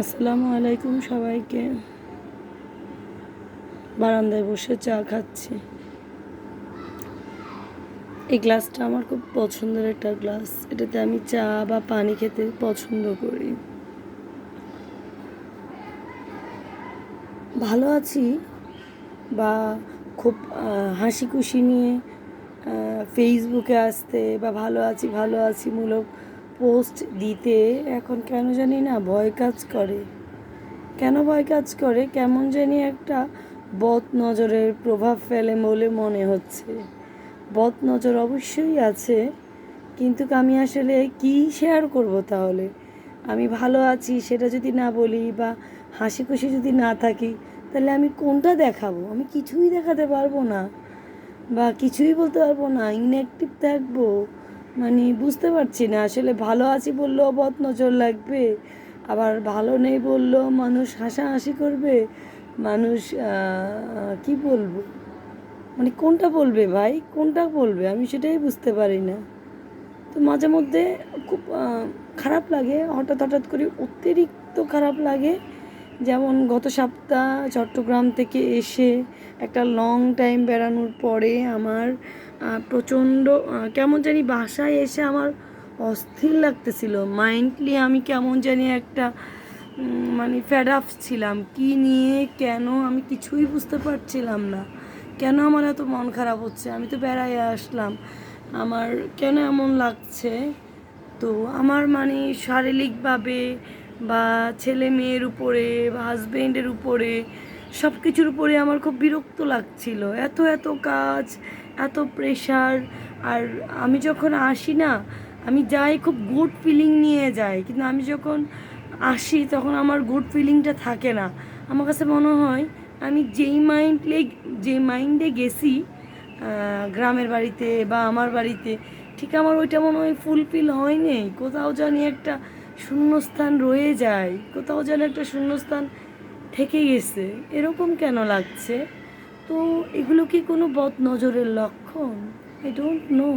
আসসালামু আলাইকুম সবাইকে। বারান্দায় বসে চা খাচ্ছি। এই গ্লাসটা আমার খুব পছন্দের একটা গ্লাস। এটাতে আমি চা বা পানি খেতে পছন্দ করি। ভালো আছি বা খুব হাসি খুশি নিয়ে ফেসবুকে আসতে বা ভালো আছি মূলক পোস্ট দিতে এখন কেন জানি না ভয় কাজ করে। কেন ভয় কাজ করে? কেমন জানি একটা বদ নজরের প্রভাব ফেলে বলে মনে হচ্ছে। বদ নজর অবশ্যই আছে, কিন্তু আমি আসলে কি শেয়ার করব তাহলে? আমি ভালো আছি সেটা যদি না বলি বা হাসি খুশি যদি না থাকি, তাহলে আমি কোনটা দেখাবো? আমি কিছুই দেখাতে পারবো না বা কিছুই বলতে পারবো না, ইনঅ্যাক্টিভ থাকবো। মানে বুঝতে পারছি না আসলে ভালো আছি বললেও বদ নজর লাগবে, আবার ভালো নেই বললেও মানুষ হাসাহাসি করবে। মানুষ কি বলবো, মানে কোনটা বলবে ভাই, কোনটা বলবে আমি সেটাই বুঝতে পারি না। তো মাঝে মধ্যে খুব খারাপ লাগে, হঠাৎ হঠাৎ করে অতিরিক্ত খারাপ লাগে। যেমন গত সপ্তাহ চট্টগ্রাম থেকে এসে একটা লং টাইম বেড়ানোর পরে আমার প্রচণ্ড কেমন জানি বাসায় এসে আমার অস্থির লাগতেছিল। মাইন্ডলি আমি কেমন জানি একটা মানে ফেড আপ ছিলাম। কী নিয়ে কেন আমি কিছুই বুঝতে পারছিলাম না। কেন আমার এত মন খারাপ হচ্ছে? আমি তো বেড়াই আসলাম, আমার কেন এমন লাগছে? তো আমার মানে শারীরিকভাবে বা ছেলে মেয়ের উপরে বা হাজবেন্ডের উপরে সব কিছুর উপরে আমার খুব বিরক্ত লাগছিল। এত এত কাজ, এত প্রেশার। আর আমি যখন আসি না, আমি যাই খুব গুড ফিলিং নিয়ে যাই, কিন্তু আমি যখন আসি তখন আমার গুড ফিলিংটা থাকে না। আমার কাছে মনে হয় আমি যে মাইন্ডে গেছি গ্রামের বাড়িতে বা আমার বাড়িতে, ঠিক আমার ওইটা মনে হয় ফুলফিল হয়নি। কোথাও জানি একটা শূন্যস্থান রয়ে যায়, কোথাও যেন একটা শূন্যস্থান থেকে গেছে। এরকম কেন লাগছে? তো এগুলো কি কোনো বদ নজরের লক্ষণ? I don't know.